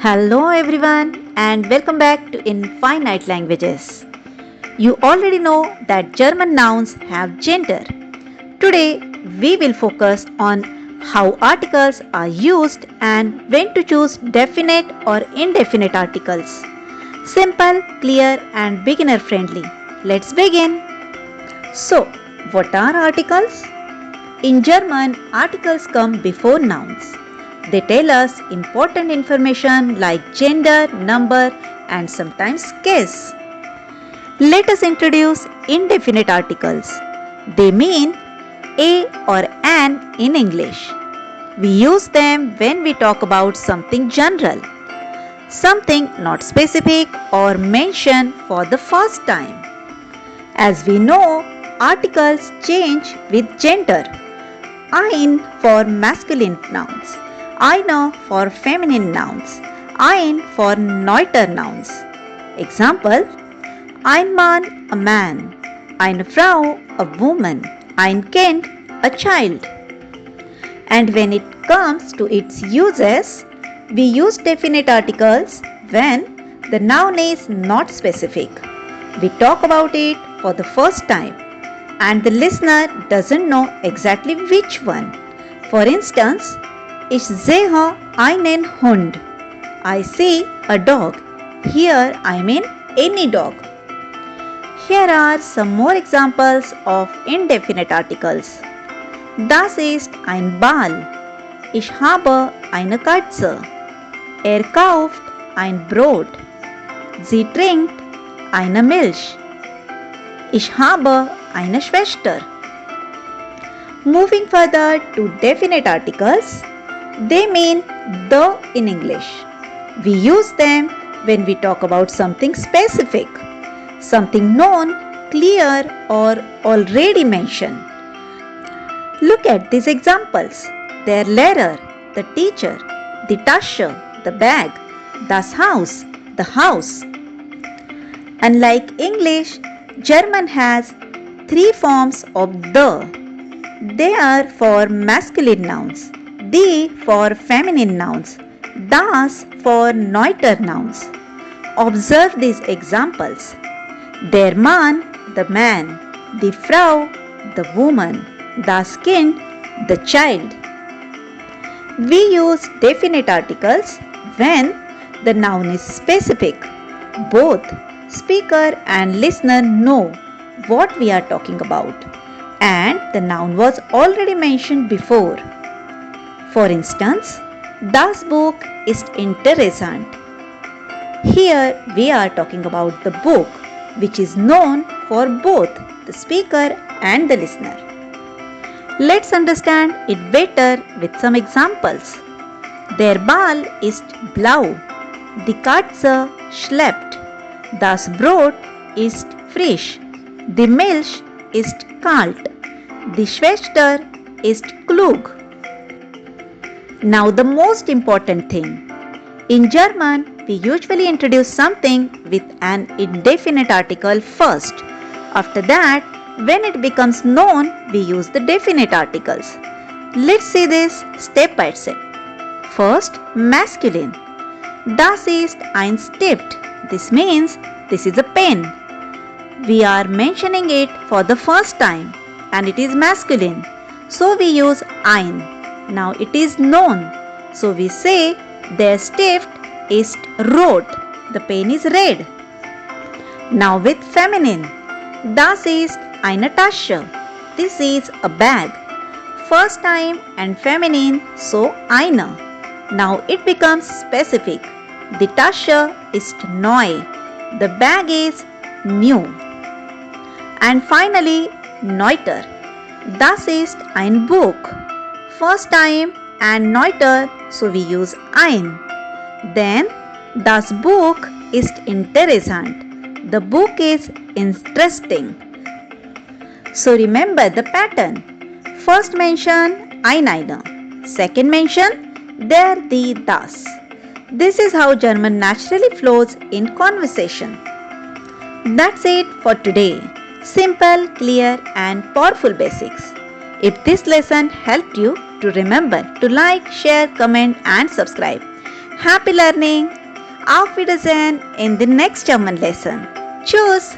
Hello everyone and welcome back to Infinite Languages. You already know that German nouns have gender. Today we will focus on how articles are used and when to choose definite or indefinite articles. Simple, clear and beginner friendly. Let's begin. So, what are articles? In German, articles come before nouns. They tell us important information like gender, number, and sometimes case. Let us introduce indefinite articles. They mean a or an in English. We use them when we talk about something general, something not specific or mentioned for the first time. As we know, articles change with gender. Ein for masculine nouns, Eine for feminine nouns, Ein for neuter nouns. Example: Ein Mann, a man, eine Frau, a woman, ein Kind, a child. And when it comes to its uses, we use definite articles when the noun is not specific. We talk about it for the first time and the listener doesn't know exactly which one. For instance, ich sehe einen Hund. I see a dog. Here I mean any dog. Here are some more examples of indefinite articles. Das ist ein Ball. Ich habe eine Katze. Er kauft ein Brot. Sie trinkt eine Milch. Ich habe eine Schwester. Moving further to definite articles, they mean the in English. We use them when we talk about something specific, something known, clear or already mentioned. Look at these examples. Der Lehrer, the teacher, die Tasche, the bag, das Haus, the house. Unlike English, German has three forms of the. They are for masculine nouns, die for feminine nouns, das for neuter nouns. Observe these examples. Der Mann, the man, die Frau, the woman, das Kind, the child. We use definite articles when the noun is specific. Both speaker and listener know what we are talking about, and the noun was already mentioned before. For instance, das Buch ist interessant. Here we are talking about the book, which is known for both the speaker and the listener. Let's understand it better with some examples. Der Ball ist blau. Die Katze schleppt. Das Brot ist frisch. Die Milch ist kalt. Die Schwester ist klug. Now the most important thing. In German, we usually introduce something with an indefinite article first. After that, when it becomes known, we use the definite articles. Let's see this step by step. First, masculine. Das ist ein Stift. This means this is a pen. We are mentioning it for the first time and it is masculine. So we use ein. Now it is known. So we say der Stift ist rot. The pen is red. Now with feminine. Das ist eine Tasche. This is a bag. First time and feminine, so eine. Now it becomes specific. Die Tasche ist neu. The bag is new. And finally, neuter. Das ist ein Buch. First time and neuter, so we use ein. Then, das Buch ist interessant. The book is interesting. So remember the pattern. First mention Ein Eine. Second mention der, die, das. This is how German naturally flows in conversation. That's it for today. Simple, clear and powerful basics. If this lesson helped you to remember to like, share, comment and subscribe. Happy learning! Auf Wiedersehen in the next German lesson. Tschüss!